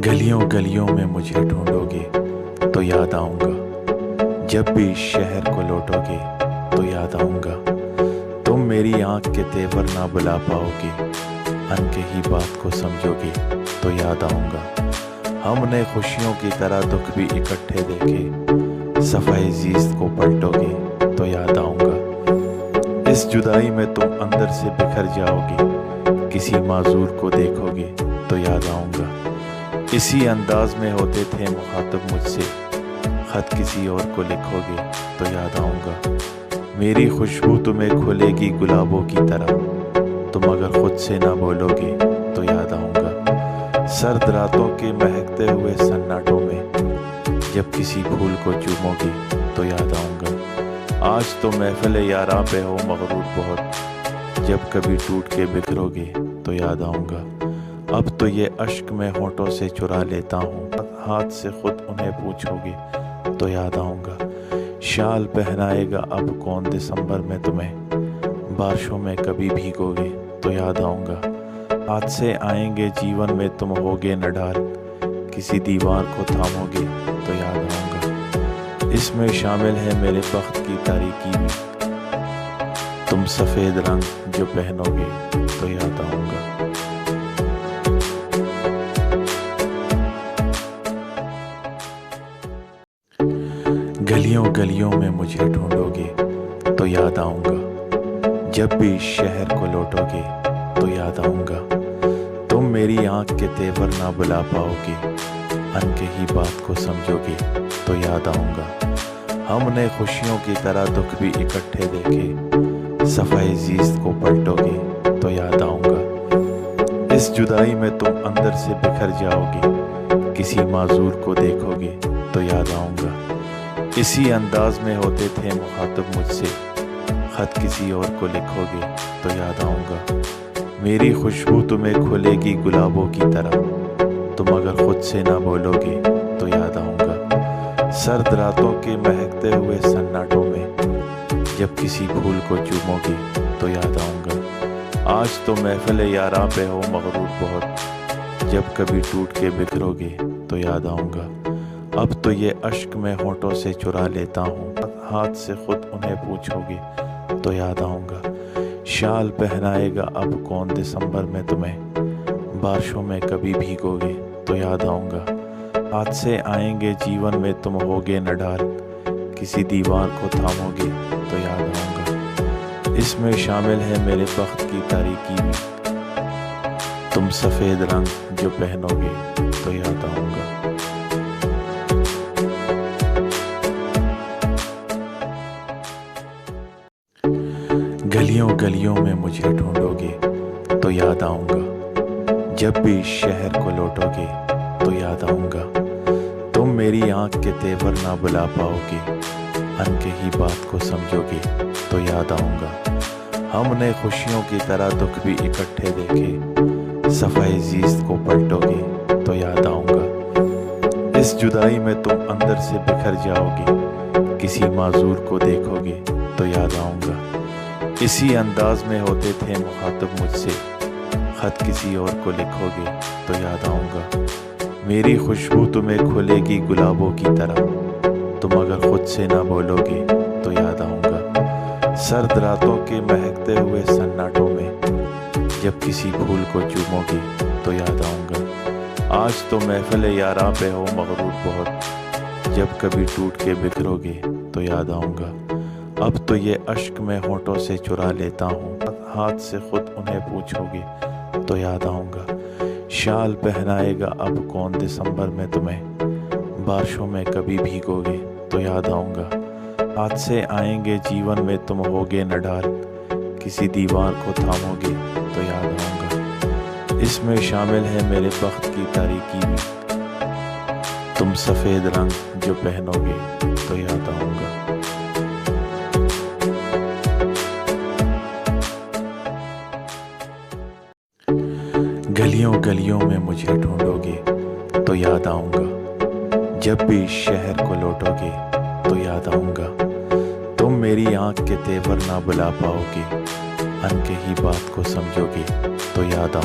گلیوں گلیوں میں مجھے ڈھونڈوگے تو یاد آؤں گا، جب بھی اس شہر کو لوٹو گے تو یاد آؤں گا۔ تم میری آنکھ کے تیور نہ بلا پاؤ گے، ان کے ہی بات کو سمجھو گے تو یاد آؤں گا۔ ہم نے خوشیوں کی طرح دکھ بھی اکٹھے دیکھے، صفحۂ زیست کو پلٹو گے تو یاد آؤں گا۔ اس جدائی میں تم اندر سے بکھر جاؤ گے، کسی معذور کو دیکھو گے تو یاد آؤں گا۔ اسی انداز میں ہوتے تھے مخاطب مجھ سے، خط کسی اور کو لکھو گے تو یاد آؤں گا۔ میری خوشبو تمہیں کھلے گی گلابوں کی طرح، تم اگر خود سے نہ بولو گے تو یاد آؤں گا۔ سرد راتوں کے مہکتے ہوئے سناٹوں میں جب کسی پھول کو چومو گے تو یاد آؤں گا۔ آج تو محفل یاراں پہ ہو مغرور بہت، جب کبھی ٹوٹ کے بکھرو گے تو یاد آؤں گا۔ اب تو یہ اشک میں ہونٹوں سے چرا لیتا ہوں، ہاتھ سے خود انہیں پوچھو گے تو یاد آؤں گا۔ شال پہنائے گا اب کون دسمبر میں تمہیں، بارشوں میں کبھی بھیگو گے تو یاد آؤں گا۔ حادثے آئیں گے جیون میں تم ہوگے نہ ڈال، کسی دیوار کو تھامو گے تو یاد آؤں گا۔ اس میں شامل ہے میرے بخت کی تاریکی بھی، تم سفید رنگ جو پہنو گے تو یاد آؤں گا۔ گلیوں گلیوں میں مجھے ڈھونڈو گے تو یاد آؤں گا، جب بھی اس شہر کو لوٹو گے تو یاد آؤں گا۔ تم میری آنکھ کے تیور نہ بلا پاؤ گے، ان کے ہی بات کو سمجھو گے تو یاد آؤں گا۔ ہم نے خوشیوں کی طرح دکھ بھی اکٹھے دیکھے، صفحۂ زیست کو پلٹو گے تو یاد آؤں گا۔ اس جدائی میں تم اندر سے بکھر جاؤ گے، کسی معذور کو دیکھو گے تو یاد آؤں گا۔ اسی انداز میں ہوتے تھے مخاطب مجھ سے، خط کسی اور کو لکھو گے تو یاد آؤں گا۔ میری خوشبو تمہیں کھلے گی گلابوں کی طرح، تم اگر خود سے نہ بولو گے تو یاد آؤں گا۔ سرد راتوں کے مہکتے ہوئے سناٹوں میں جب کسی پھول کو چومو گے تو یاد آؤں گا۔ آج تو محفل یاراں پہ ہو مغرور بہت، جب کبھی ٹوٹ کے بکھرو گے تو یاد آؤں گا۔ اب تو یہ اشک میں ہونٹوں سے چرا لیتا ہوں، ہاتھ سے خود انہیں پوچھو گے تو یاد آؤں گا۔ شال پہنائے گا اب کون دسمبر میں تمہیں، بارشوں میں کبھی بھیگو گے تو یاد آؤں گا۔ حادثے آئیں گے جیون میں تم ہوگے نہ ڈال، کسی دیوار کو تھامو گے تو یاد آؤں گا۔ اس میں شامل ہے میرے بخت کی تاریکی بھی، تم سفید رنگ جو پہنو گے تو یاد آؤں گا۔ گلیوں گلیوں میں مجھے ڈھونڈو گے تو یاد آؤں گا، جب بھی اس شہر کو لوٹو گے تو یاد آؤں گا۔ تم میری آنکھ کے تیور نہ بلا پاؤ گے، ان کے ہی بات کو سمجھو گے تو یاد آؤں گا۔ ہم نے خوشیوں کی طرح دکھ بھی اکٹھے دیکھے، صفحۂ زیست کو پلٹو گے تو یاد آؤں گا۔ اس جدائی میں تم اندر سے بکھر جاؤ گے، کسی معذور کو دیکھو گے تو یاد آؤں گا۔ اسی انداز میں ہوتے تھے مخاطب مجھ سے، خط کسی اور کو لکھو گے تو یاد آؤں گا۔ میری خوشبو تمہیں کھلے گی گلابوں کی طرح، تم اگر خود سے نہ بولو گے تو یاد آؤں گا۔ سرد راتوں کے مہکتے ہوئے سناٹوں میں جب کسی پھول کو چومو گے تو یاد آؤں گا۔ آج تو محفل یاراں پہ ہو مغرور بہت، جب کبھی ٹوٹ کے بکھرو گے تو یاد آؤں گا۔ اب تو یہ اشک میں ہونٹوں سے چرا لیتا ہوں، ہاتھ سے خود انہیں پوچھو گے تو یاد آؤں گا۔ شال پہنائے گا اب کون دسمبر میں تمہیں، بارشوں میں کبھی بھیگو گے تو یاد آؤں گا۔ حادثے آئیں گے جیون میں تم ہوگے نہ ڈال، کسی دیوار کو تھامو گے تو یاد آؤں گا۔ اس میں شامل ہے میرے بخت کی تاریکی بھی، تم سفید رنگ جو پہنو گے تو یاد آؤں گا۔ گلیوں گلیوں میں مجھے ڈھونڈو گے تو یاد آؤں گا، جب بھی اس شہر کو لوٹو گے تو یاد آؤں گا۔ تم میری آنکھ کے تیور نہ بلا پاؤ گے، ان کے ہی بات کو سمجھو گے تو یاد آؤں گا۔